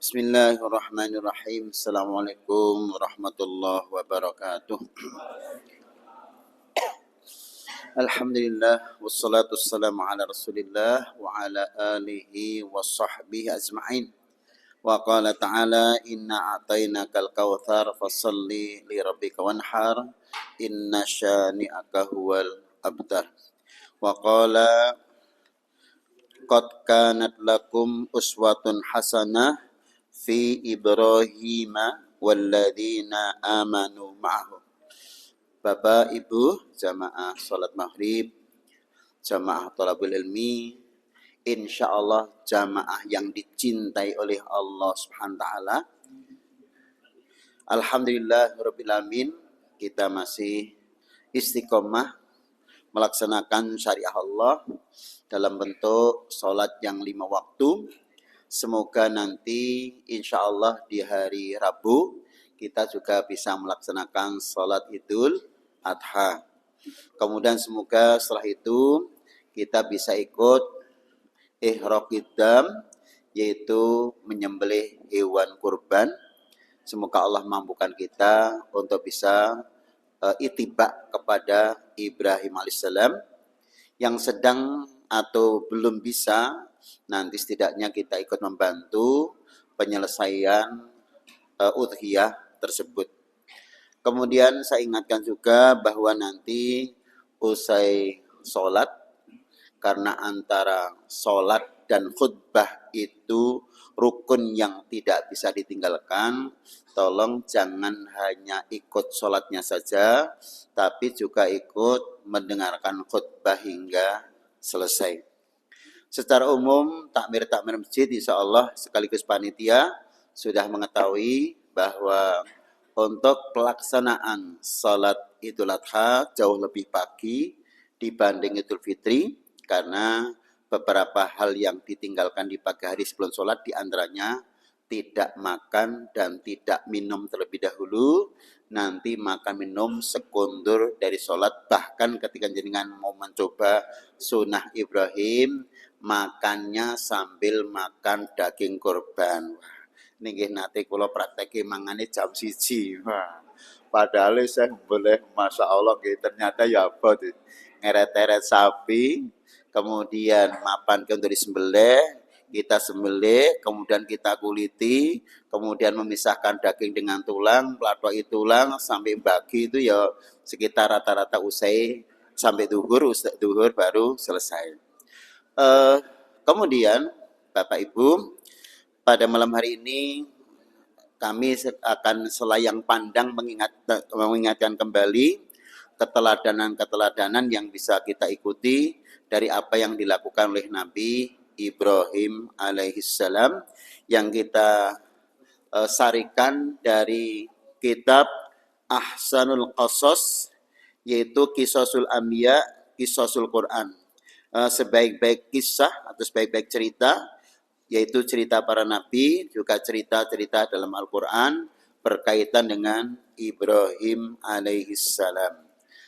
Bismillahirrahmanirrahim. Assalamualaikum warahmatullahi wabarakatuh. Alhamdulillah wassalatu wassalamu ala Rasulillah wa ala alihi wa sahbihi ajma'in. Wa qala ta'ala inna a'tainakal kautsar fashalli li rabbika wanhar inna syani'aka huwal abtar. Wa qala qad kanat lakum uswatun hasanah fi Ibrahim walladzina amanu ma'ahu. Bapak, Ibu, jamaah salat maghrib, jamaah thalabul ilmi, insyaallah jamaah yang dicintai oleh Allah Subhanahu wa taala. Alhamdulillahirabbil alamin, kita masih istiqomah melaksanakan syariah Allah dalam bentuk salat yang 5 waktu. Semoga nanti insya Allah di hari Rabu kita juga bisa melaksanakan sholat Idul Adha. Kemudian semoga setelah itu kita bisa ikut ihraqid dam, yaitu menyembelih hewan kurban. Semoga Allah mampukan kita untuk bisa ittiba kepada Ibrahim alaihissalam. Yang sedang atau belum bisa, nanti setidaknya kita ikut membantu penyelesaian udhiyah tersebut. Kemudian saya ingatkan juga bahwa nanti usai sholat, karena antara sholat dan khutbah itu rukun yang tidak bisa ditinggalkan, tolong jangan hanya ikut sholatnya saja, tapi juga ikut mendengarkan khutbah hingga selesai. Secara umum, takmir masjid insya Allah sekaligus panitia sudah mengetahui bahwa untuk pelaksanaan salat Idul Adha jauh lebih pagi dibanding Idul Fitri, karena beberapa hal yang ditinggalkan di pagi hari sebelum salat, diantaranya tidak makan dan tidak minum terlebih dahulu, nanti makan minum sekundur dari salat. Bahkan ketika jenengan mau mencoba sunnah Ibrahim, makannya sambil makan daging kurban. Nggih nate kula prakteki mangane jam 1. Wah. Padahal saya boleh Masya Allah ternyata ya abot. Ngeret-eret sapi, kemudian mapan ke untuk disembelih, kita sembelih, kemudian kita kuliti, kemudian memisahkan daging dengan tulang, pelatoi tulang sampai bagi itu ya sekitar rata-rata usai sampai duhur baru selesai. Kemudian Bapak Ibu, pada malam hari ini kami akan selayang pandang mengingatkan kembali keteladanan yang bisa kita ikuti dari apa yang dilakukan oleh Nabi Ibrahim alaihissalam, yang kita sarikan dari kitab Ahsanul Qasas, yaitu Qisasul Anbiya, Qisasul Quran. Sebaik-baik kisah atau sebaik-baik cerita, yaitu cerita para nabi, juga cerita-cerita dalam Al-Quran berkaitan dengan Ibrahim alaihissalam.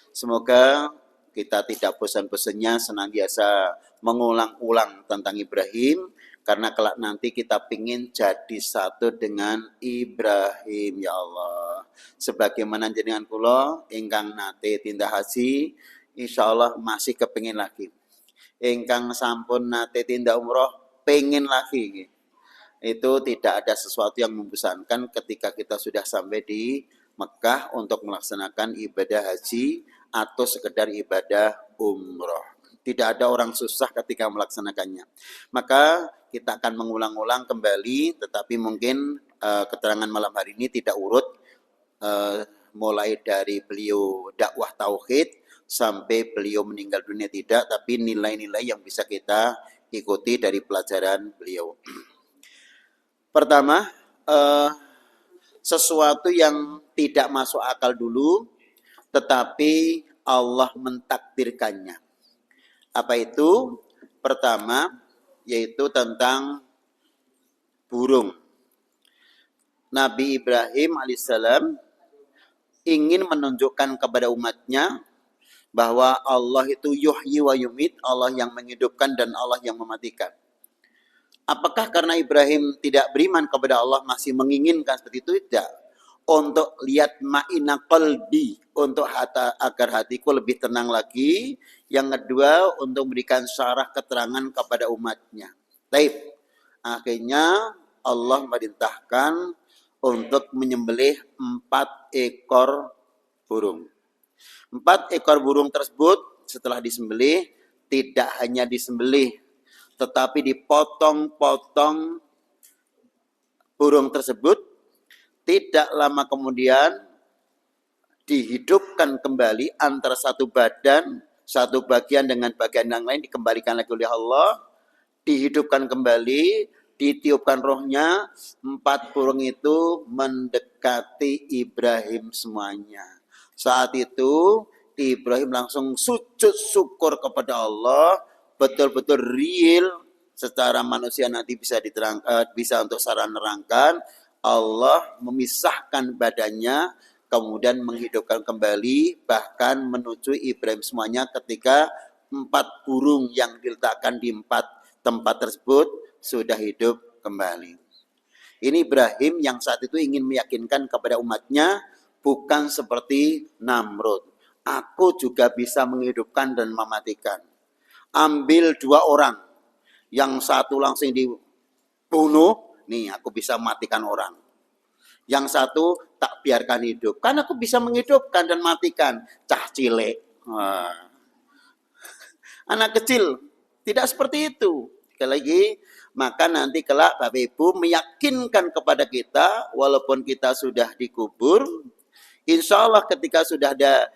Semoga kita tidak bosan-bosannya senantiasa mengulang-ulang tentang Ibrahim, karena kelak nanti kita pingin jadi satu dengan Ibrahim, ya Allah. Sebagaimana jenengan kula ingkang nate tindak haji, insyaallah masih kepingin lagi. Ingkang sampun nate tindak umroh pengen lagi. Itu tidak ada sesuatu yang membosankan ketika kita sudah sampai di Mekah untuk melaksanakan ibadah haji atau sekedar ibadah umroh. Tidak ada orang susah ketika melaksanakannya. Maka kita akan mengulang-ulang kembali, tetapi mungkin keterangan malam hari ini tidak urut, mulai dari beliau dakwah tauhid sampai beliau meninggal dunia tidak, tapi nilai-nilai yang bisa kita ikuti dari pelajaran beliau. Pertama, sesuatu yang tidak masuk akal dulu, tetapi Allah mentakdirkannya. Apa itu? Pertama, yaitu tentang burung. Nabi Ibrahim alaihissalam ingin menunjukkan kepada umatnya bahwa Allah itu yuhyi wa yumit, Allah yang menghidupkan dan Allah yang mematikan. Apakah karena Ibrahim tidak beriman kepada Allah masih menginginkan seperti itu? Tidak. Untuk lihat ma'ina qalbi, untuk agar hatiku lebih tenang lagi. Yang kedua, untuk memberikan syarah keterangan kepada umatnya. Taib. Akhirnya Allah merintahkan untuk menyembelih 4 ekor burung. 4 ekor burung tersebut setelah disembelih, tidak hanya disembelih, tetapi dipotong-potong burung tersebut. Tidak lama kemudian dihidupkan kembali antara satu badan, satu bagian dengan bagian yang lain dikembalikan lagi oleh Allah. Dihidupkan kembali, ditiupkan rohnya, 4 burung itu mendekati Ibrahim semuanya. Saat itu Ibrahim langsung sujud syukur kepada Allah, betul-betul real secara manusia nanti bisa bisa untuk saran nerangkan. Allah memisahkan badannya, kemudian menghidupkan kembali, bahkan menuju Ibrahim semuanya ketika 4 burung yang diletakkan di 4 tempat tersebut sudah hidup kembali. Ini Ibrahim yang saat itu ingin meyakinkan kepada umatnya, bukan seperti Namrud. Aku juga bisa menghidupkan dan mematikan. Ambil 2 orang, yang satu langsung dibunuh, nih aku bisa matikan orang. Yang satu tak biarkan hidup, kan aku bisa menghidupkan dan matikan. Cah cilik. Anak kecil, tidak seperti itu. Sekali lagi, maka nanti kelak Bapak Ibu meyakinkan kepada kita, walaupun kita sudah dikubur, insya Allah ketika sudah ada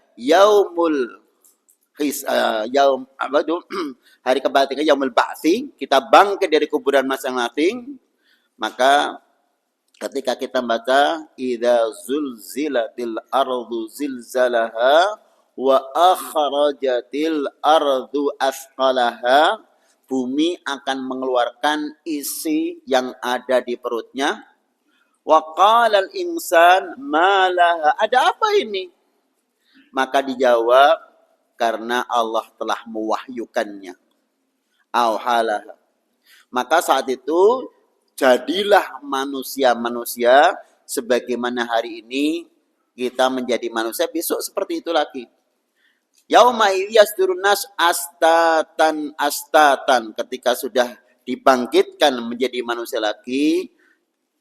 hari kebangkitan, yaumul ba'tsi, kita bangkit dari kuburan masing-masing, maka ketika kita baca idza zulzilatil ardu zilzalaha wa akhrajatil ardu asqalaha, bumi akan mengeluarkan isi yang ada di perutnya. Wa qalal insan ma laha, ada apa ini? Maka dijawab, karena Allah telah mewahyukannya. Auhalaha. Maka saat itu jadilah manusia-manusia sebagaimana hari ini kita menjadi manusia, besok seperti itu lagi. Yauma yasdurun nas astatan astatan, ketika sudah dibangkitkan menjadi manusia lagi,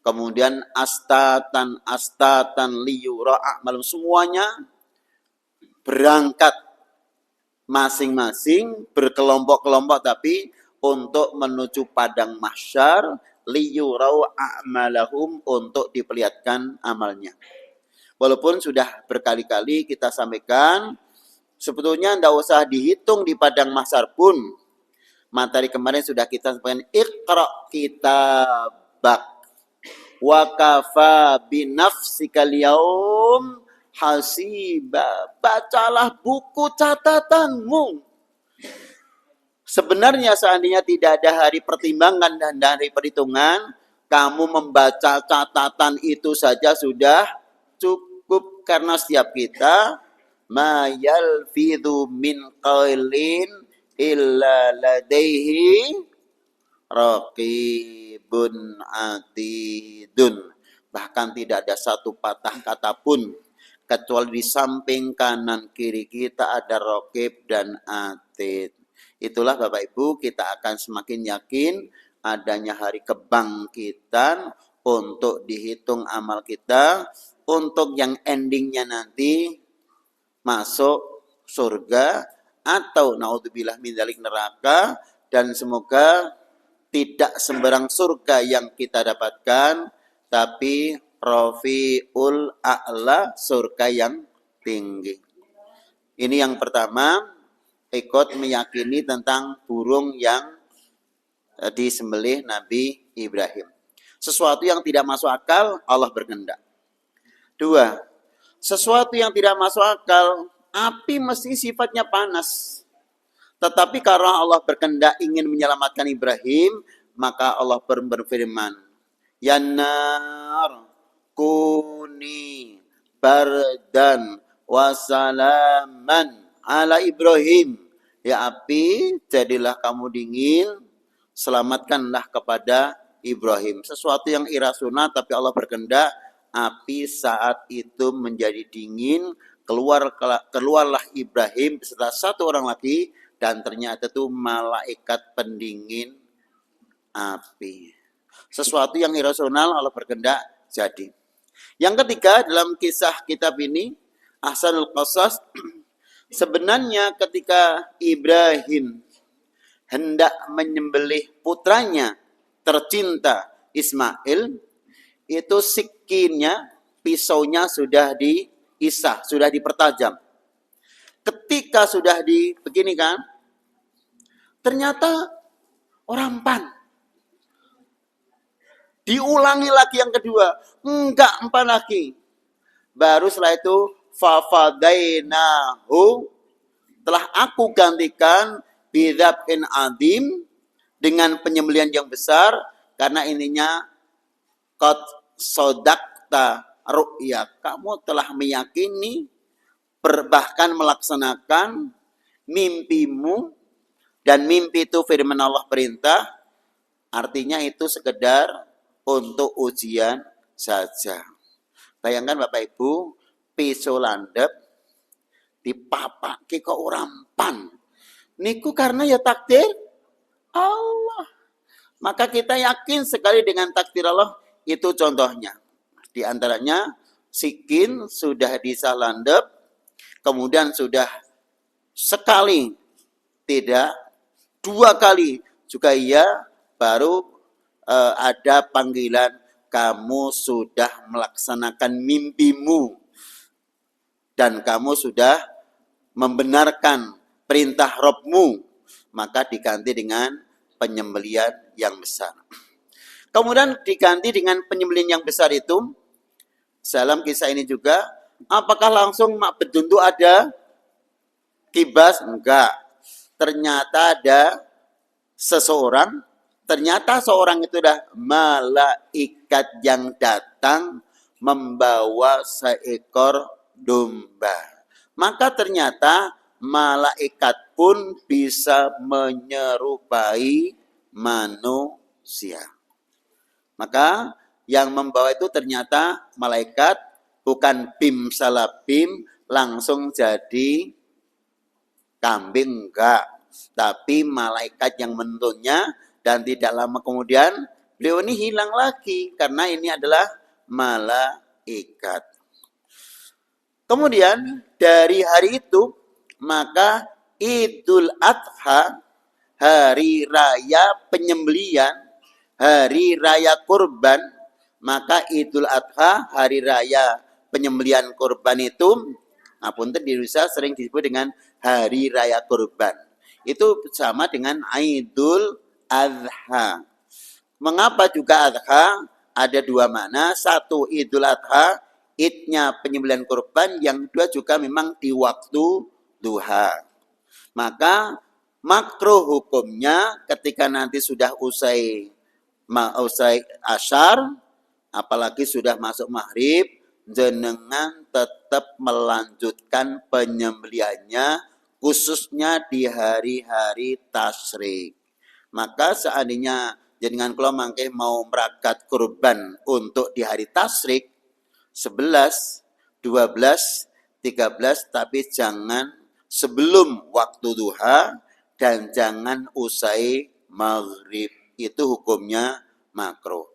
kemudian astatan astatan liyura a'malum, semuanya berangkat masing-masing berkelompok-kelompok, tapi untuk menuju padang mahsyar, liyurau a'malahum, untuk diperlihatkan amalnya. Walaupun sudah berkali-kali kita sampaikan, sebetulnya tidak usah dihitung di padang mahsyar pun. Materi kemarin sudah kita sampaikan, iqra kitabak wa kafa binafsikal yaum hasiba, bacalah buku catatanmu. Sebenarnya seandainya tidak ada hari pertimbangan dan hari perhitungan, kamu membaca catatan itu saja sudah cukup, karena setiap kita ma yalfidhu min qailin illa ladaihi raqibun atidun. Bahkan tidak ada satu patah kata pun kecuali di samping kanan kiri kita ada raqib dan atid. Itulah Bapak Ibu, kita akan semakin yakin adanya hari kebangkitan untuk dihitung amal kita, untuk yang endingnya nanti masuk surga atau naudzubillah min dzalik neraka. Dan semoga tidak sembarang surga yang kita dapatkan, tapi Rafiul A'la, surga yang tinggi. Ini yang pertama, ikut meyakini tentang burung yang disembelih Nabi Ibrahim. Sesuatu yang tidak masuk akal, Allah berkehendak. 2, sesuatu yang tidak masuk akal, api mesti sifatnya panas. Tetapi karena Allah berkehendak ingin menyelamatkan Ibrahim, maka Allah berfirman, ya nar kuni bardan wasalaman ala Ibrahim. Ya api, jadilah kamu dingin selamatkanlah kepada Ibrahim. Sesuatu yang irasional tapi Allah berkehendak, api saat itu menjadi dingin, keluarlah Ibrahim beserta satu orang lagi, dan ternyata itu malaikat pendingin api. Sesuatu yang irasional Allah berkehendak jadi. Yang ketiga dalam kisah kitab ini, Ahsanul Qasas, sebenarnya ketika Ibrahim hendak menyembelih putranya tercinta Ismail, itu sikinnya, pisaunya sudah diisah, sudah dipertajam. Ketika sudah begini kan, ternyata orang pan. Diulangi lagi yang kedua, enggak empan lagi. Baru setelah itu, fafadainahu, telah aku gantikan bidzabhin adim, dengan penyembelihan yang besar, karena ininya qad sodakta ru'ya, kamu telah meyakini, bahkan melaksanakan mimpimu, dan mimpi itu firman Allah perintah, artinya itu sekedar untuk ujian saja. Bayangkan Bapak Ibu, pisau landep dipapake kok orang pan. Niku karena ya takdir Allah. Maka kita yakin sekali dengan takdir Allah, itu contohnya. Di antaranya sikin sudah disalandep, kemudian sudah sekali, tidak, dua kali juga iya, baru ada panggilan, kamu sudah melaksanakan mimpimu dan kamu sudah membenarkan perintah Rabbmu, maka diganti dengan penyembelihan yang besar. Kemudian diganti dengan penyembelihan yang besar itu, dalam kisah ini juga, apakah langsung mak bedun itu ada kibas? Enggak. Ternyata ada seseorang, ternyata seorang itu dah malaikat yang datang membawa seekor domba. Maka ternyata malaikat pun bisa menyerupai manusia. Maka yang membawa itu ternyata malaikat, bukan bim salah bim, langsung jadi kambing, enggak. Tapi malaikat yang menuntunnya, dan tidak lama kemudian beliau ini hilang lagi, karena ini adalah malaikat. Kemudian dari hari itu, maka Idul Adha, hari raya penyembelihan, hari raya kurban, maka Idul Adha, hari raya penyembelihan kurban itu, apunten di Indonesia sering disebut dengan hari raya kurban. Itu sama dengan Idul Adha. Mengapa juga Adha? Ada dua makna. Satu, Idul Adha, idnya penyembelihan kurban. Yang kedua juga memang di waktu duha. Maka makruh hukumnya ketika nanti sudah usai asyar, apalagi sudah masuk maghrib, jenengan tetap melanjutkan penyembelihannya, khususnya di hari-hari tasyrik. Maka seandainya jenengan kula mangke mau meragat kurban untuk di hari tasyrik 11, 12, 13, tapi jangan sebelum waktu duha dan jangan usai maghrib. Itu hukumnya makruh.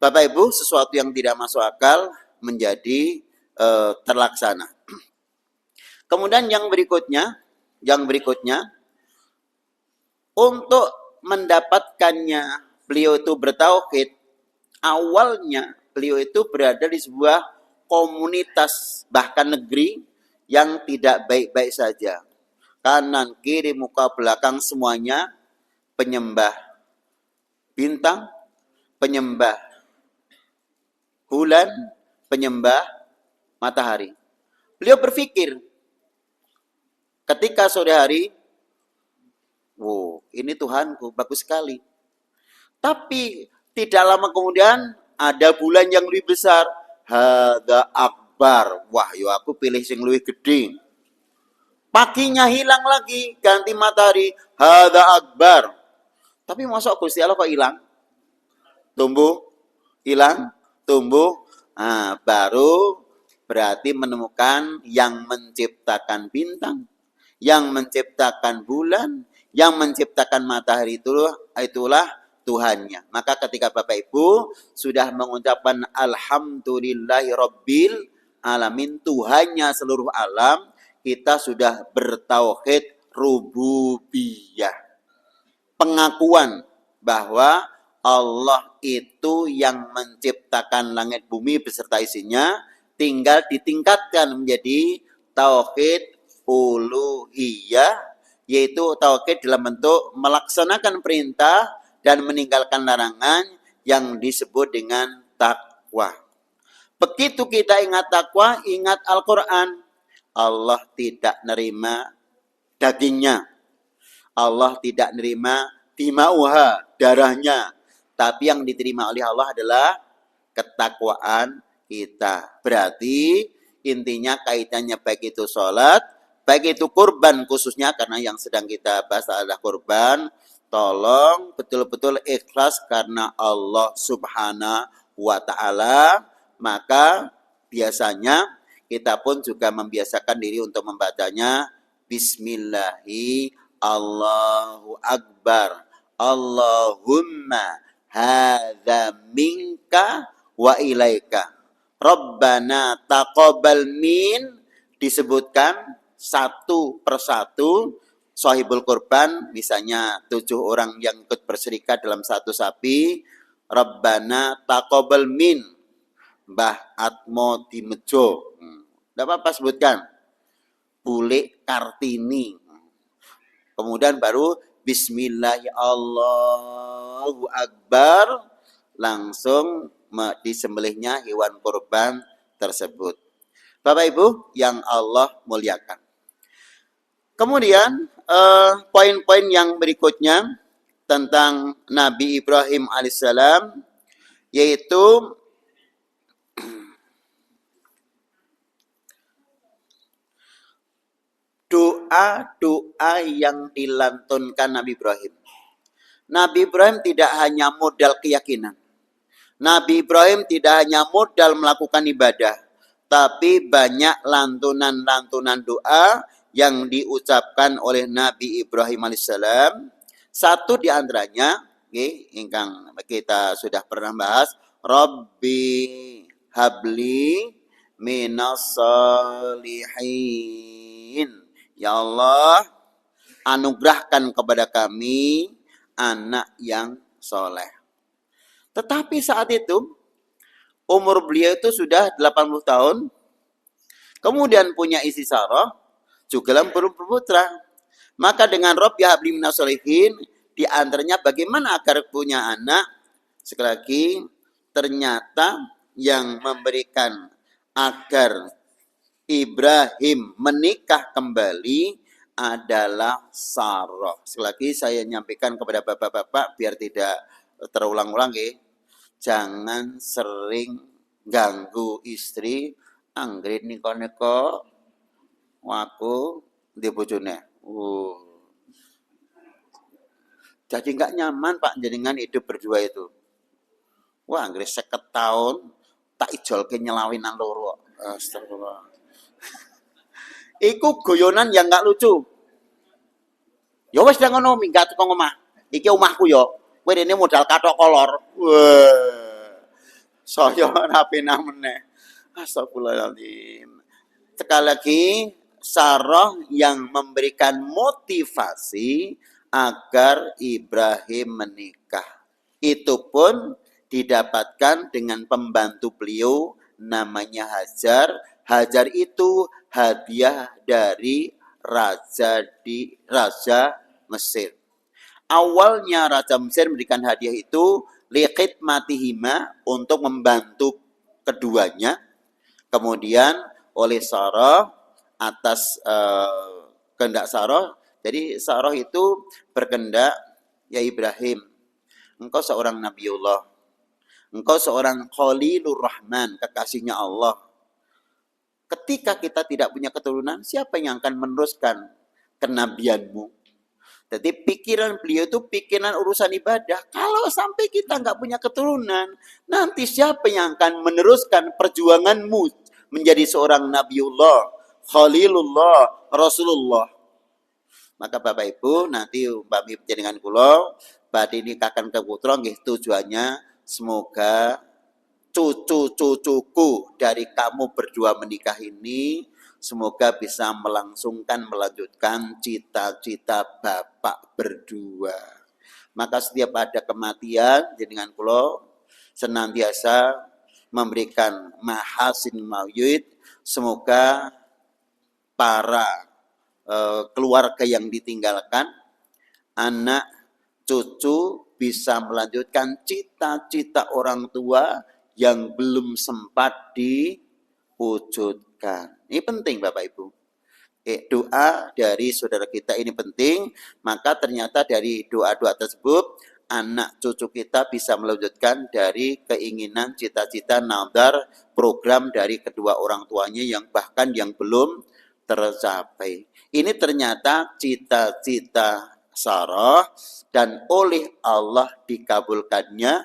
Bapak Ibu, sesuatu yang tidak masuk akal menjadi terlaksana. Kemudian yang berikutnya, untuk mendapatkannya beliau itu bertauhid, awalnya beliau itu berada di sebuah komunitas, bahkan negeri yang tidak baik-baik saja. Kanan, kiri, muka, belakang semuanya penyembah bintang, penyembah bulan, penyembah matahari. Beliau berpikir, ketika sore hari, wow, ini Tuhanku, bagus sekali. Tapi tidak lama kemudian ada bulan yang lebih besar. Hada akbar. Wah, yo aku pilih sing lebih gede. Paginya hilang lagi, ganti matahari. Hada akbar. Tapi masuk Gusti Allah kok hilang? Tumbuh, hilang, tumbuh. Nah, baru berarti menemukan yang menciptakan bintang, yang menciptakan bulan, yang menciptakan matahari itulah Tuhannya. Maka ketika Bapak Ibu sudah mengucapkan alhamdulillahi rabbil alamin, Tuhannya seluruh alam, kita sudah bertauhid rububiyah. Pengakuan bahwa Allah itu yang menciptakan langit bumi beserta isinya, tinggal ditingkatkan menjadi tauhid uluhiyah, yaitu tauhid dalam bentuk melaksanakan perintah dan meninggalkan larangan yang disebut dengan takwa. Begitu kita ingat takwa, ingat Al-Quran. Allah tidak nerima dagingnya. Allah tidak nerima dimauha, darahnya. Tapi yang diterima oleh Allah adalah ketakwaan kita. Berarti intinya kaitannya baik itu sholat, baik itu kurban khususnya karena yang sedang kita bahas adalah kurban. Tolong betul-betul ikhlas karena Allah Subhanahu wa ta'ala. Maka biasanya kita pun juga membiasakan diri untuk membacanya Bismillahi Allahu Akbar. Allahumma hadza minka wa ilaika. Rabbana taqabbal min, disebutkan satu persatu. Shahibul kurban misalnya 7 orang yang ikut berserikat dalam satu sapi. Rabbana taqabbal min Mbah Atmo di Mejo. Tidak apa-apa sebutkan. Bulik Kartini. Kemudian baru Bismillah Allahu Akbar, langsung disembelihnya hewan kurban tersebut. Bapak Ibu yang Allah muliakan. Kemudian poin-poin yang berikutnya tentang Nabi Ibrahim alaihissalam, yaitu doa-doa yang dilantunkan Nabi Ibrahim. Nabi Ibrahim tidak hanya modal keyakinan. Nabi Ibrahim tidak hanya modal melakukan ibadah. Tapi banyak lantunan-lantunan doa yang diucapkan oleh Nabi Ibrahim alaihissalam. Satu di antaranya, ingkang kita sudah pernah bahas, Rabbi habli minas salihin. Ya Allah, anugerahkan kepada kami anak yang soleh. Tetapi saat itu, umur beliau itu sudah 80 tahun. Kemudian punya istri Sarah, juga berputra. Maka dengan Rabbi habli minas sholihin, di antaranya bagaimana agar punya anak. Sekali lagi, ternyata yang memberikan agar Ibrahim menikah kembali adalah Sarah. Sekali lagi saya nyampaikan kepada bapak-bapak biar tidak terulang-ulang ya. Jangan sering ganggu istri. Anggrit niko-niko waku di bojone. Jadi nggak nyaman Pak jenengan hidup berdua itu. Wah, anggrit 50 tahun tak ijolke nyelawinan loro. Astagfirullah. Iku guyonan yang gak lucu. Ya wis dah ngono minggat kok omah. Iki omahku yo. Kowe rene modal kathok kolor. Wah. Saya rapi nang meneh. Astagfirullahaladzim. Sekali lagi Sarah yang memberikan motivasi agar Ibrahim menikah. Itu pun didapatkan dengan pembantu beliau namanya Hajar. Hajar itu hadiah dari raja Mesir. Awalnya Raja Mesir memberikan hadiah itu liqit matihima untuk membantu keduanya. Kemudian oleh Sarah atas kehendak Sarah. Jadi Sarah itu berkehendak, ya Ibrahim, engkau seorang Nabiullah. Engkau seorang Khalilur Rahman, kekasihnya Allah. Ketika kita tidak punya keturunan, siapa yang akan meneruskan kenabianmu? Jadi pikiran beliau itu pikiran urusan ibadah. Kalau sampai kita nggak punya keturunan, nanti siapa yang akan meneruskan perjuanganmu menjadi seorang Nabiullah, Khalilullah, Rasulullah? Maka Bapak Ibu nanti umpami dengan kula badhe nikahaken ke putra nggih tujuannya semoga cucu-cucuku dari kamu berdua menikah ini semoga bisa melanjutkan cita-cita Bapak berdua. Maka setiap ada kematian jenengan kula senantiasa memberikan mahasin mauyid, semoga para keluarga yang ditinggalkan, anak, cucu bisa melanjutkan cita-cita orang tua yang belum sempat diwujudkan. Ini penting Bapak Ibu. Doa dari saudara kita ini penting, maka ternyata dari doa-doa tersebut, anak cucu kita bisa melanjutkan dari keinginan, cita-cita, nadar, program dari kedua orang tuanya yang bahkan yang belum tercapai. Ini ternyata cita-cita Sarah dan oleh Allah dikabulkannya,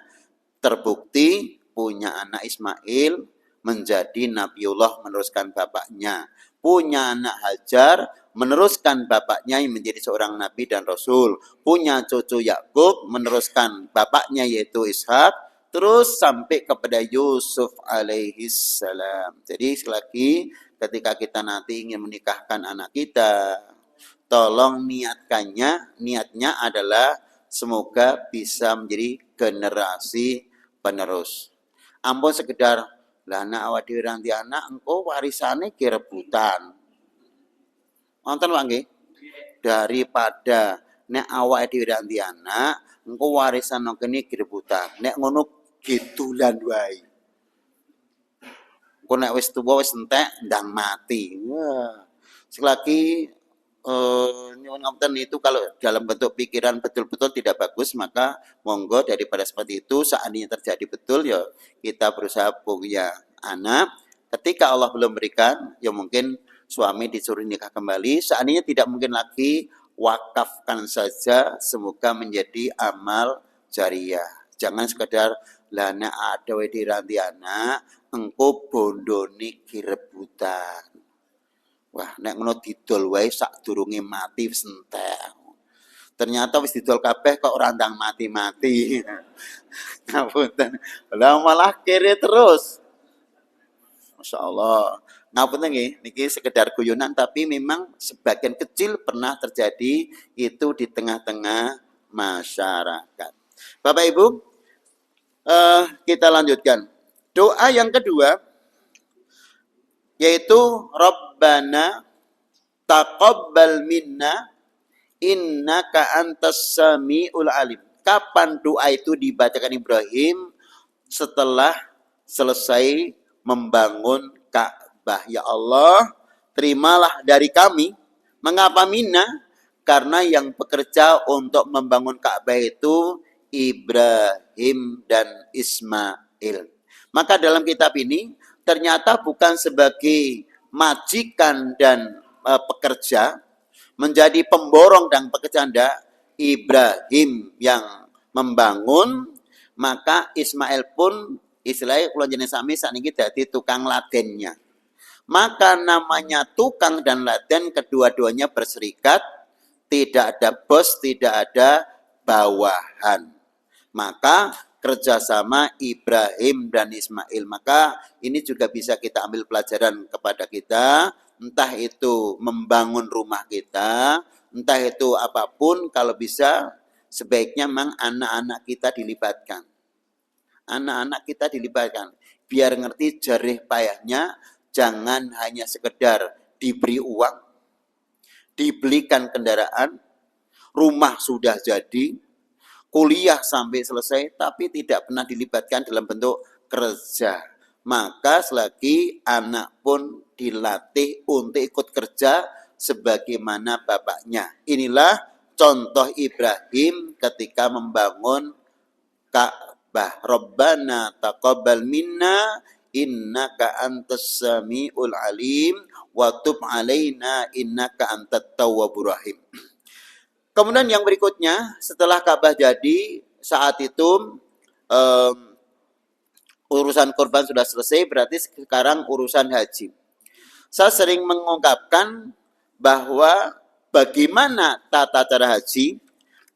terbukti punya anak Ismail menjadi Nabiullah meneruskan bapaknya. Punya anak Hajar meneruskan bapaknya yang menjadi seorang nabi dan rasul. Punya cucu Yakub meneruskan bapaknya yaitu Ishak, terus sampai kepada Yusuf alaihi salam. Jadi sekali lagi ketika kita nanti ingin menikahkan anak kita, tolong niatnya adalah semoga bisa menjadi generasi penerus. Ampun sekedar lah anak awak dhewe ranti anak engko warisane ki rebutan. Wonten Pak nggih? Daripada nek awak dhewe ranti anak engko warisan nang kene ki rebutan. Nek ngono gitulan wae. Engko nek wis tuwa wis entek ndang mati. Wah. Sekali lagi nyuwun ngapunten itu kalau dalam bentuk pikiran betul-betul tidak bagus, maka monggo daripada seperti itu seandainya terjadi betul ya kita berusaha punya anak. Ketika Allah belum berikan, ya mungkin suami disuruh nikah kembali. Seandainya tidak mungkin lagi, wakafkan saja. Semoga menjadi amal jariah. Jangan sekedar lana ada wedi ranti anak, engko bondone kirebutan. Wah, nek ngono didol wae sadurunge mati wis entek. Ternyata wis didol kabeh kok ora ndang mati-mati. Ngapunten. Lah malah kere terus. Masya Allah. Ngapunten nggih, niki sekedar guyonan tapi memang sebagian kecil pernah terjadi itu di tengah-tengah masyarakat. Bapak Ibu, kita lanjutkan. Doa yang kedua yaitu Rabbana taqabbal minna innaka antas samiul alim. Kapan doa itu dibacakan Ibrahim? Setelah selesai membangun Ka'bah. Ya Allah, terimalah dari kami. Mengapa minna? Karena yang bekerja untuk membangun Ka'bah itu Ibrahim dan Ismail. Maka dalam kitab ini ternyata bukan sebagai majikan dan pekerja, menjadi pemborong dan pekerja, Ibrahim yang membangun, maka Ismail pun istilahnya kula jenis sami sakniki dadi tukang ladennya. Maka namanya tukang dan laden kedua-duanya berserikat, tidak ada bos, tidak ada bawahan. Maka kerjasama Ibrahim dan Ismail. Maka ini juga bisa kita ambil pelajaran kepada kita, entah itu membangun rumah kita, entah itu apapun, kalau bisa sebaiknya memang anak-anak kita dilibatkan. Anak-anak kita dilibatkan, biar ngerti jerih payahnya, jangan hanya sekedar diberi uang, dibelikan kendaraan, rumah sudah jadi, kuliah sampai selesai, tapi tidak pernah dilibatkan dalam bentuk kerja. Maka selagi anak pun dilatih untuk ikut kerja sebagaimana bapaknya. Inilah contoh Ibrahim ketika membangun Ka'bah. Rabbana taqabbal minna innaka antas samiul alim wa tub alaina innaka antat tawwabur rahim. Kemudian yang berikutnya, setelah Ka'bah jadi, saat itu em, urusan kurban sudah selesai, berarti sekarang urusan haji. Saya sering mengungkapkan bahwa bagaimana tata cara haji.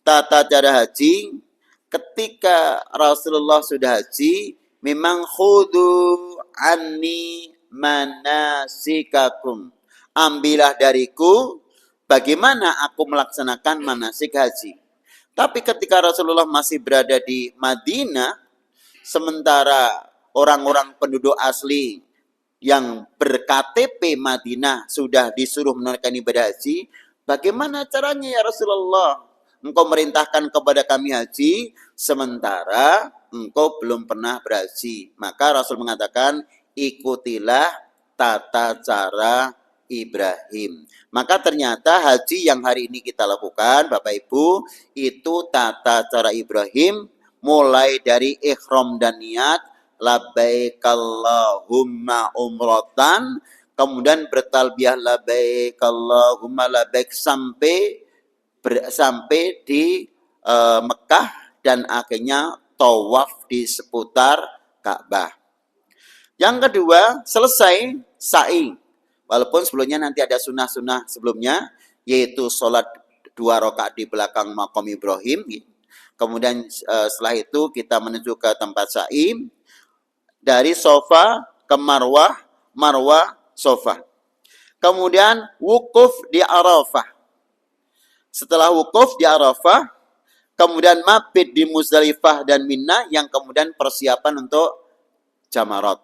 Tata cara haji ketika Rasulullah sudah haji, memang khudu anni manasikakum. Ambillah dariku bagaimana aku melaksanakan manasik haji. Tapi ketika Rasulullah masih berada di Madinah, sementara orang-orang penduduk asli yang ber-KTP Madinah sudah disuruh menunaikan ibadah haji, bagaimana caranya ya Rasulullah? Engkau merintahkan kepada kami haji, sementara engkau belum pernah berhaji. Maka Rasul mengatakan, ikutilah tata cara Ibrahim. Maka ternyata haji yang hari ini kita lakukan, Bapak Ibu, itu tata cara Ibrahim, mulai dari ikhram dan niat, labbaik Allahumma umratan, kemudian bertalbiyah labbaik Allahumma labbaik sampai di Mekah dan akhirnya tawaf di seputar Ka'bah. Yang kedua, selesai sa'i. Walaupun sebelumnya nanti ada sunnah-sunnah sebelumnya, yaitu sholat 2 rakaat di belakang maqam Ibrahim. Kemudian setelah itu kita menuju ke tempat sa'i. Dari Sofa ke Marwah, Marwah, Sofa. Kemudian wukuf di Arafah. Setelah wukuf di Arafah, kemudian mabit di Muzdalifah dan Mina yang kemudian persiapan untuk jamarat.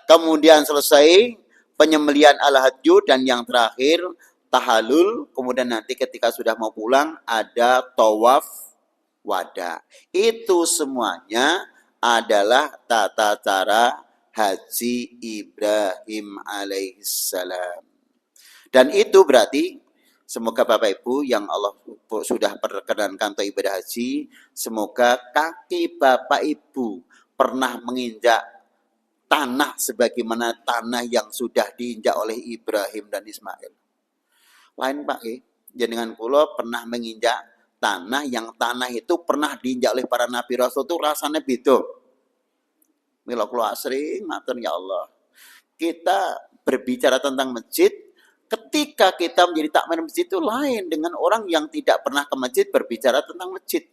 Kemudian selesai penyembelihan al-hajju dan yang terakhir tahalul. Kemudian nanti ketika sudah mau pulang ada tawaf wada. Itu semuanya adalah tata cara haji Ibrahim alaihissalam. Dan itu berarti semoga Bapak Ibu yang Allah sudah perkenankan untuk ibadah haji, semoga kaki Bapak Ibu pernah menginjak tanah sebagaimana tanah yang sudah diinjak oleh Ibrahim dan Ismail. Lain Pak, jenengan kula pernah menginjak tanah yang tanah itu pernah diinjak oleh para nabi rasul itu rasanya beda. Mila kula sering matur ya Allah. Kita berbicara tentang masjid, ketika kita menjadi takmir masjid itu lain dengan orang yang tidak pernah ke masjid berbicara tentang masjid.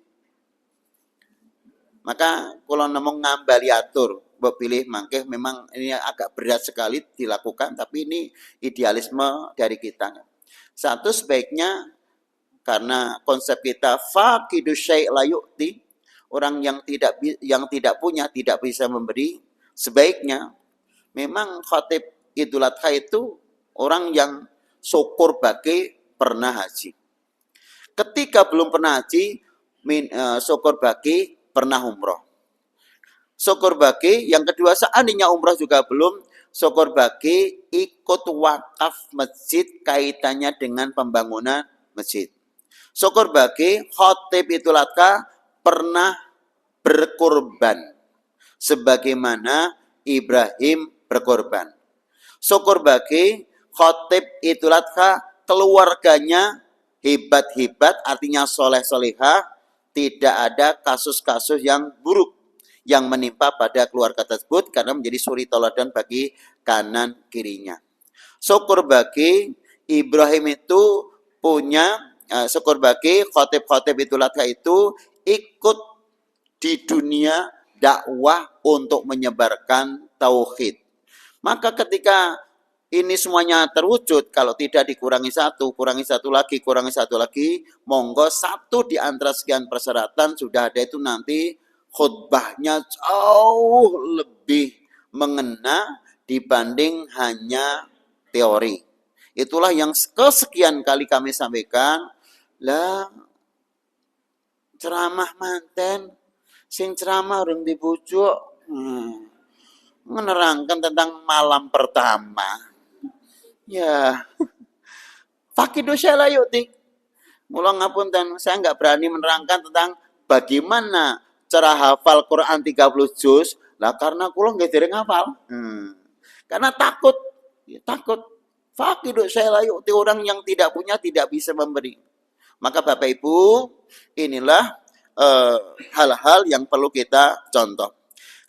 Maka kalau ngomong ngambali atur, mbok pilih mangke memang ini agak berat sekali dilakukan, tapi ini idealisme dari kita. Satu, sebaiknya karena konsep kita faqidu syai' la yu'ti, orang yang tidak punya tidak bisa memberi, sebaiknya memang khatib Idul Adha itu orang yang syukur bagi pernah haji. Ketika belum pernah haji, syukur bagi pernah umroh. Syukur bagi yang kedua, seandainya umroh juga belum, syukur bagi ikut wakaf masjid kaitannya dengan pembangunan masjid. Syukur bagi khatib Idul Adha pernah berkorban sebagaimana Ibrahim berkorban. Syukur bagi khatib Idul Adha keluarganya hebat-hebat, artinya soleh-solehah, tidak ada kasus-kasus yang buruk yang menimpa pada keluarga tersebut karena menjadi suri teladan bagi kanan kirinya. Syukur bagi Ibrahim itu punya syukur bagi khatib-khatib Idul Adha itu ikut di dunia dakwah untuk menyebarkan tauhid. Maka ketika ini semuanya terwujud, kalau tidak dikurangi satu lagi, monggo satu di antara sekian persyaratan sudah ada itu nanti khutbahnya jauh lebih mengena dibanding hanya teori. Itulah yang kesekian kali kami sampaikan. Lah ceramah manten sing ceramah urung dibujuk menerangkan tentang malam pertama. Ya, fakidu syala yu'ti. Mula ngapunten, saya enggak berani menerangkan tentang bagaimana cara hafal Quran 30 juz. Lah karena kula nggih dereng hafal. Karena takut. Fakidu syala yu'ti, orang yang tidak punya tidak bisa memberi. Maka Bapak Ibu, inilah hal-hal yang perlu kita contoh.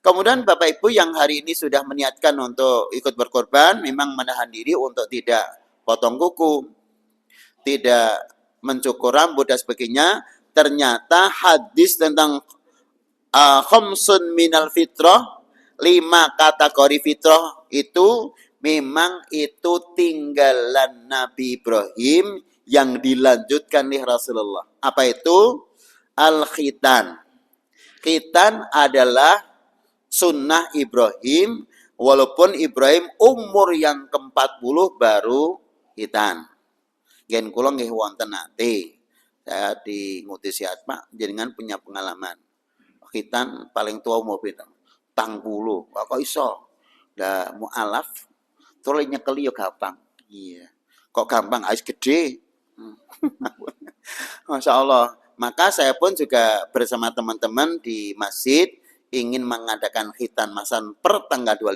Kemudian Bapak Ibu yang hari ini sudah meniatkan untuk ikut berkorban, memang menahan diri untuk tidak potong kuku, tidak mencukur rambut dan sebagainya. Ternyata hadis tentang khamsun minal fitrah, 5 kategori fitrah itu memang itu tinggalan Nabi Ibrahim yang dilanjutkan oleh Rasulullah. Apa itu? Al-khitan. Khitan adalah sunnah Ibrahim, walaupun Ibrahim umur yang ke-40 baru khitan. Gen kula nggih wonten nate. Saya di ngutus Pak jenengan punya pengalaman. Khitan paling tua umur pinten? 40. Kok iso? Lah mualaf terus nyekeli yo gampang. Iya. Kok gampang? Ais gede. Masya Allah. Maka saya pun juga bersama teman-teman di masjid ingin mengadakan khitan masan per tanggal 25.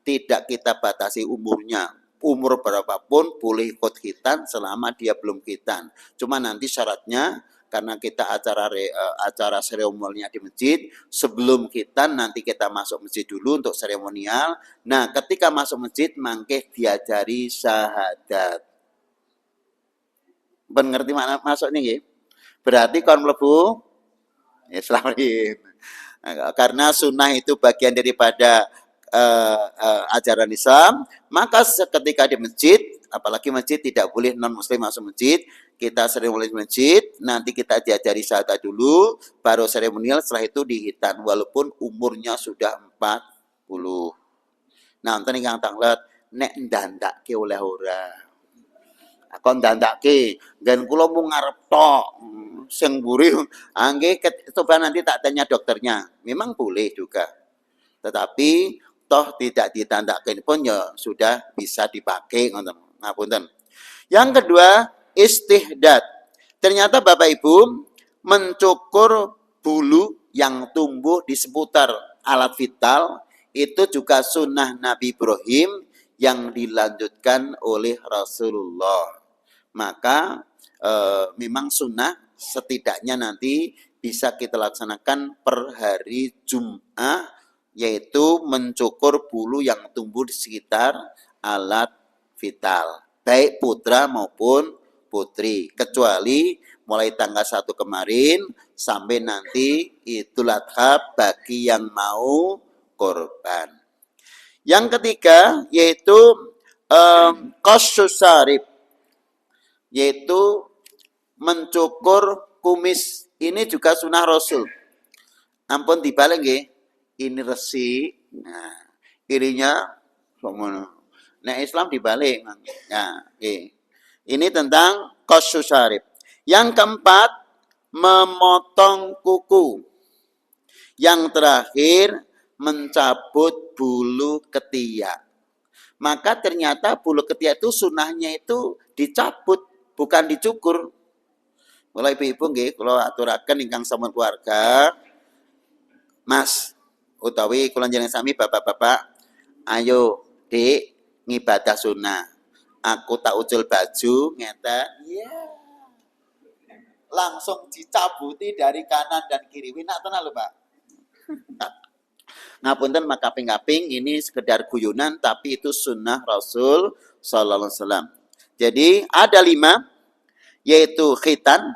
Tidak kita batasi umurnya. Umur berapapun boleh ikut khitan selama dia belum khitan. Cuma nanti syaratnya karena kita acara seremonialnya di masjid, sebelum khitan nanti kita masuk masjid dulu untuk seremonial. Nah, ketika masuk masjid mangke diajari syahadat. Ben ngerti makna masuk nih, berarti kon mlebu Islam. Karena sunnah itu bagian daripada ajaran Islam, maka ketika di masjid, apalagi masjid tidak boleh non muslim masuk masjid, kita seremonial masjid, nanti kita diajari syahadat dulu, baru seremonial, setelah itu dihitan walaupun umurnya sudah 40. Nah, nonton yang tanglet nek ndandake oleh ora. Aku ndandake, gen kula mung ngarep tok. Sing mburi nggih coba nanti tak tanya dokternya. Memang boleh juga. Tetapi toh tidak ditandakkan pun ya sudah bisa dipakai ngoten. Ngapunten. Yang kedua, istihdad. Ternyata Bapak Ibu mencukur bulu yang tumbuh di seputar alat vital itu juga sunnah Nabi Ibrahim yang dilanjutkan oleh Rasulullah. Maka memang sunnah setidaknya nanti bisa kita laksanakan per hari Jumat, yaitu mencukur bulu yang tumbuh di sekitar alat vital, baik putra maupun putri, kecuali mulai tanggal 1 kemarin sampai nanti Idul Adha bagi yang mau korban. Yang ketiga yaitu qasus syarib, yaitu mencukur kumis. Ini juga sunnah Rasul. Ampun dibalik nggih. Ini resik. Nah, irinya somono. Nah, Islam dibalik. Nah, nggih. Ini tentang qasus syarib. Yang keempat, memotong kuku. Yang terakhir, mencabut bulu ketiak. Maka ternyata bulu ketiak itu sunnahnya itu dicabut, bukan dicukur. Mulai ibu-ibu nggih kula aturaken ingkang sampun keluarga. Mas utawi kula njenengan sami bapak-bapak, ayo Dik ngibadah sunnah. Aku tak ucul baju ngeten. Iya. Langsung dicabuti dari kanan dan kiri. Winak tenan lho, Pak. Ngapunten maka kaping-kaping ini sekedar guyonan tapi itu sunnah Rasul sallallahu alaihi wasallam. Jadi ada 5 yaitu khitan,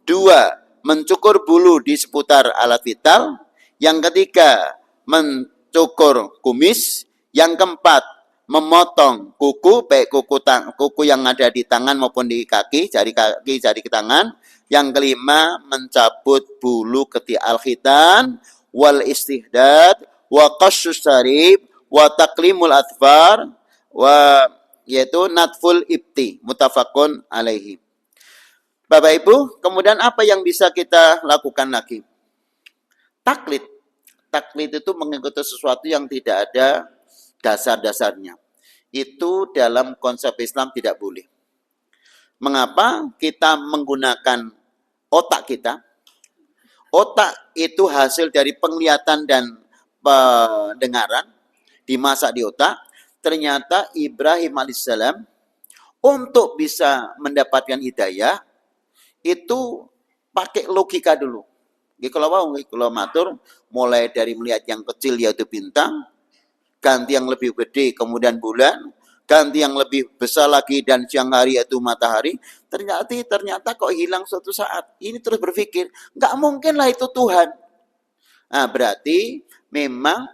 2 mencukur bulu di seputar alat vital, yang ketiga mencukur kumis, yang keempat memotong kuku baik kuku yang ada di tangan maupun di kaki, jari tangan, yang kelima mencabut bulu ketiak al-khitan wal istihdad wa qassus syarib wa taqlimul adfar wa yaitu natful ibti, mutafakun alaihi. Bapak Ibu, kemudian apa yang bisa kita lakukan lagi? Taklid. Taklid itu mengikuti sesuatu yang tidak ada dasar-dasarnya. Itu dalam konsep Islam tidak boleh. Mengapa? Kita menggunakan otak kita. Otak itu hasil dari penglihatan dan pendengaran, dimasak di otak. Ternyata Ibrahim alaihissalam untuk bisa mendapatkan hidayah, itu pakai logika dulu. Kalau matur mulai dari melihat yang kecil yaitu bintang, ganti yang lebih gede kemudian bulan, ganti yang lebih besar lagi dan siang hari yaitu matahari. Ternyata kok hilang suatu saat. Ini terus berpikir, nggak mungkin lah itu Tuhan. Nah, berarti memang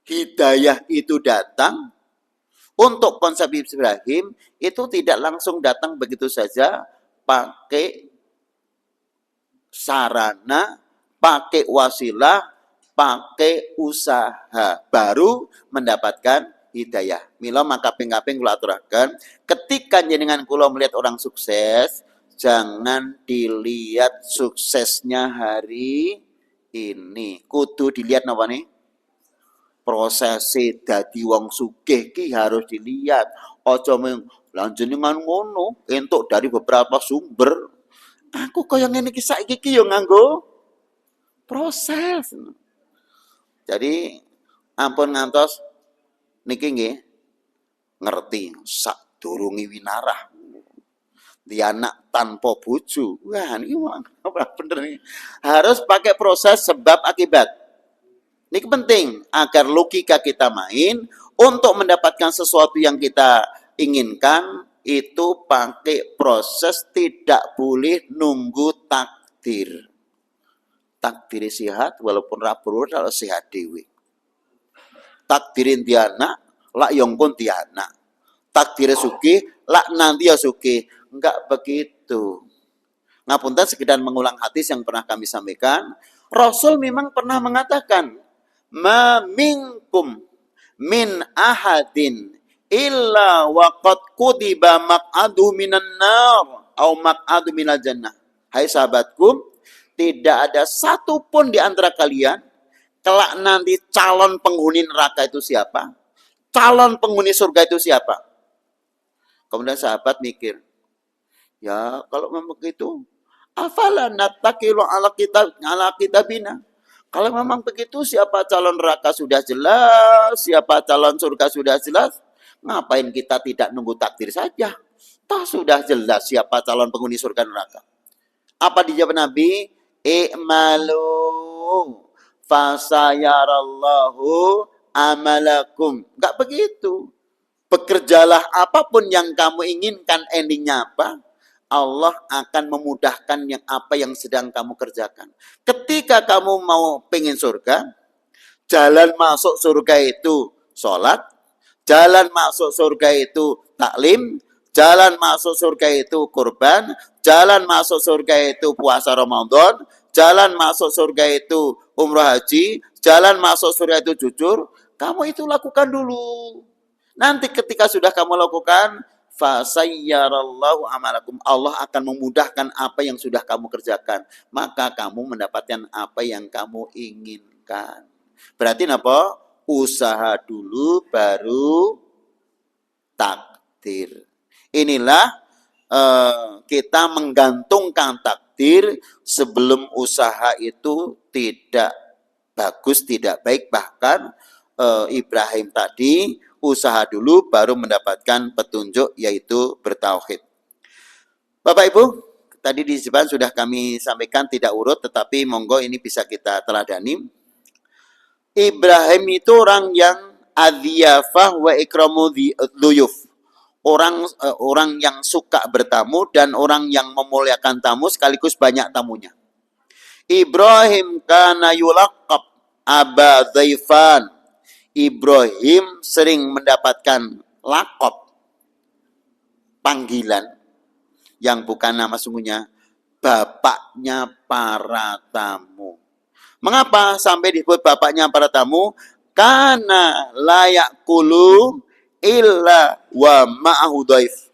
hidayah itu datang untuk konsep Ibrahim itu tidak langsung datang begitu saja pakai sarana, pakai wasilah, pakai usaha baru mendapatkan hidayah. Mila maka kaping-kaping kula aturaken, ketika jenengan kula melihat orang sukses, jangan dilihat suksesnya hari ini. Kudu dilihat napa nih? Prosesi dadi wong sugih ki harus dilihat. Aja mung lan jenengan ngono, entuk dari beberapa sumber. Aku kaya ngene iki saiki ki yo nganggo proses. Jadi ampun ngantos niki nggih ngerti sadurunge winarah. Di anak tanpa bojo. Wah, ini bener nih. Harus pakai proses sebab akibat. Ini penting agar logika kita main untuk mendapatkan sesuatu yang kita inginkan itu pakai proses, tidak boleh nunggu takdir. Takdir sehat walaupun rapur kalau sehat dewi. Takdirin tiana lak yongkon tiana. Takdir sugih lak nanti ya sugih. Enggak begitu. Ngapunten sekedar mengulang hadis yang pernah kami sampaikan. Rasul memang pernah mengatakan, ma minkum min ahadin illa waqad kutiba maq'adu minan nar au maq'adu minal jannah. Hai sahabatku, tidak ada satupun di antara kalian kelak nanti calon penghuni neraka itu siapa, calon penghuni surga itu siapa. Kemudian sahabat mikir, ya kalau memang begitu, afala nattakilu ala kitabina. Kalau memang begitu, siapa calon neraka sudah jelas, siapa calon surga sudah jelas, ngapain kita tidak nunggu takdir saja? Toh sudah jelas siapa calon penghuni surga neraka. Apa dijawab Nabi? I'malu fasayarallahu amalakum. Enggak begitu. Bekerjalah apapun yang kamu inginkan, endingnya apa? Allah akan memudahkan yang apa yang sedang kamu kerjakan. Ketika kamu mau pengen surga, jalan masuk surga itu sholat, jalan masuk surga itu taklim, jalan masuk surga itu kurban, jalan masuk surga itu puasa Ramadan, jalan masuk surga itu umrah haji, jalan masuk surga itu jujur. Kamu itu lakukan dulu. Nanti ketika sudah kamu lakukan, fasayyarallahu amalakum. Allah akan memudahkan apa yang sudah kamu kerjakan. Maka kamu mendapatkan apa yang kamu inginkan. Berarti apa? Usaha dulu baru takdir. Inilah kita menggantungkan takdir sebelum usaha itu tidak bagus, tidak baik. Bahkan Ibrahim tadi usaha dulu baru mendapatkan petunjuk yaitu bertauhid. Bapak Ibu, tadi di depan sudah kami sampaikan tidak urut tetapi monggo ini bisa kita teladani. Ibrahim itu orang yang adhiyafah wa ikramu duyuf. Orang yang suka bertamu dan orang yang memuliakan tamu sekaligus banyak tamunya. Ibrahim kana yulaqab aba dhaifan. Ibrahim sering mendapatkan lakop, panggilan yang bukan nama sungguhnya, bapaknya para tamu. Mengapa sampai disebut bapaknya para tamu? Karena layak kulu illa wa ma'ahu dhaif.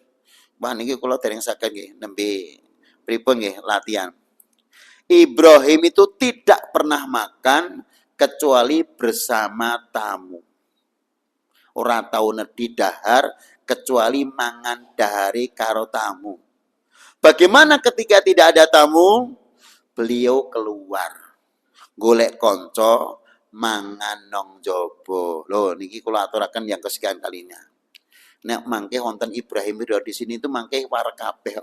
Wah niki kula dereng saged nggih nembe pripun nggih latihan. Ibrahim itu tidak pernah makan kecuali bersama tamu. Ora tau nedhi dahar kecuali mangan dahare karo tamu. Bagaimana ketika tidak ada tamu? Beliau keluar. Golek konco mangan nong jobo. Loh niki kula aturaken yang kesekian kalinya. Nek mangke wonten Ibrahim di sini itu mangke war kabeh.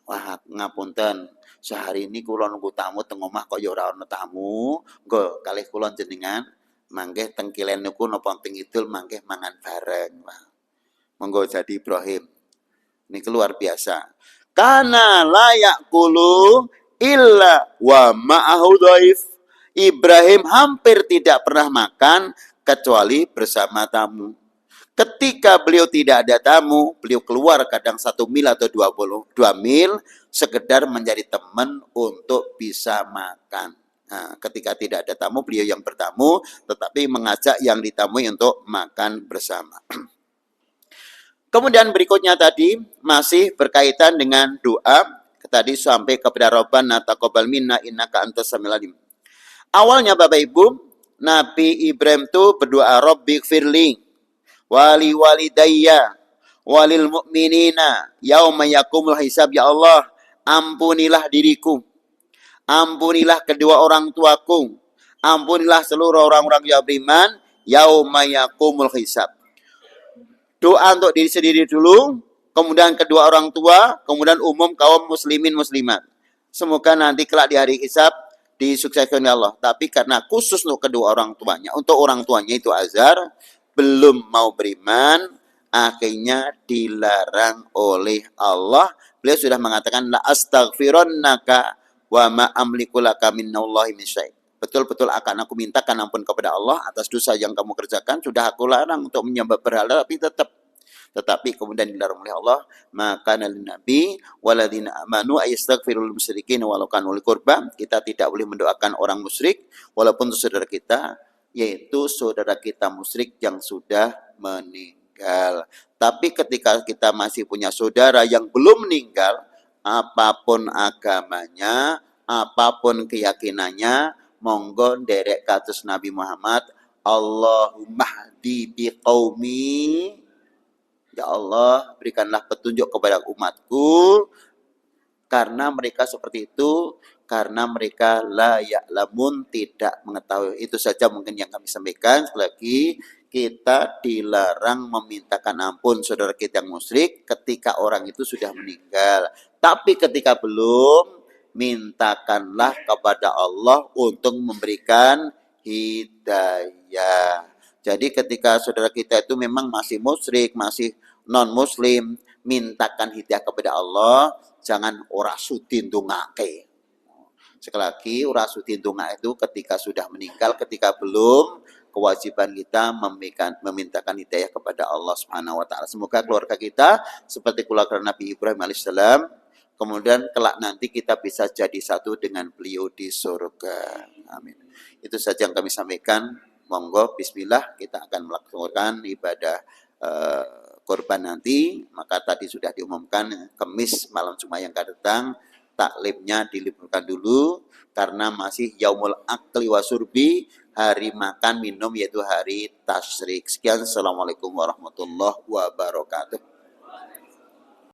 Wah, ngapunten. Sehari ini kula nunggu tamu teng omah kok ya ora ana tamu. Nggo kalih kula jenengan mangke teng kilen niku napa teng idul mangke mangan bareng. Wah, monggo jadi Ibrahim. Ini luar biasa. Kana layak kulu illa wa ma'ahu dhaif. Ibrahim hampir tidak pernah makan kecuali bersama tamu. Ketika beliau tidak ada tamu, beliau keluar kadang 1 mil atau 2 mil, sekedar menjadi teman untuk bisa makan. Nah, ketika tidak ada tamu, beliau yang bertamu, tetapi mengajak yang ditamui untuk makan bersama. Kemudian berikutnya tadi masih berkaitan dengan doa. Tadi sampai kepada Rabbana taqabbal minna innaka antas samiul alim. Awalnya Bapak Ibu, Nabi Ibrahim itu berdoa Rabbighfirli wali walidayya walil mu'minina yauma yakumul hisab. Ya Allah, ampunilah diriku, ampunilah kedua orang tuaku, ampunilah seluruh orang-orang yang beriman yauma yakumul hisab. Doa untuk diri sendiri dulu, kemudian kedua orang tua, kemudian umum kaum muslimin muslimat. Semoga nanti kelak di hari hisab disukseskan oleh Allah. Tapi karena khusus untuk kedua orang tuanya, untuk orang tuanya itu azar, belum mau beriman, akhirnya dilarang oleh Allah. Beliau sudah mengatakan la astaghfirannaka wa ma amliku laka minallahi min syai'. Betul-betul akan aku mintakan ampun kepada Allah atas dosa yang kamu kerjakan. Sudah aku larang untuk menyembah berhala, tetapi kemudian dilarang oleh Allah, maka nabi waladina amanu ayastaghfirul musyrikin walau kanu uli qurba. Kita tidak boleh mendoakan orang musyrik walaupun itu saudara kita, yaitu saudara kita musyrik yang sudah meninggal. Tapi ketika kita masih punya saudara yang belum meninggal, apapun agamanya, apapun keyakinannya, monggo derek kados Nabi Muhammad, Allahumma hdi biqaumi. Ya Allah, berikanlah petunjuk kepada umatku, karena mereka seperti itu, karena mereka la ya'lamun, tidak mengetahui. Itu saja mungkin yang kami sampaikan. Sekali lagi, kita dilarang memintakan ampun saudara kita yang musyrik ketika orang itu sudah meninggal. Tapi ketika belum, mintakanlah kepada Allah untuk memberikan hidayah. Jadi ketika saudara kita itu memang masih musyrik, masih non-muslim, mintakan hidayah kepada Allah, jangan ora sudin dungake. Sekali lagi, ora sudin dungake itu ketika sudah meninggal, ketika belum, kewajiban kita memintakan hidayah kepada Allah Subhanahu wa taala. Semoga keluarga kita seperti keluarga Nabi Ibrahim alaihissalam, kemudian kelak nanti kita bisa jadi satu dengan beliau di surga. Amin. Itu saja yang kami sampaikan. Monggo bismillah, kita akan melakukan ibadah korban nanti. Maka tadi sudah diumumkan Kamis malam Jumat yang akan datang taklimnya diliburkan dulu karena masih yaumul akli wasurbi, hari makan minum, yaitu hari tasyrik. Sekian, assalamualaikum warahmatullahi wabarakatuh.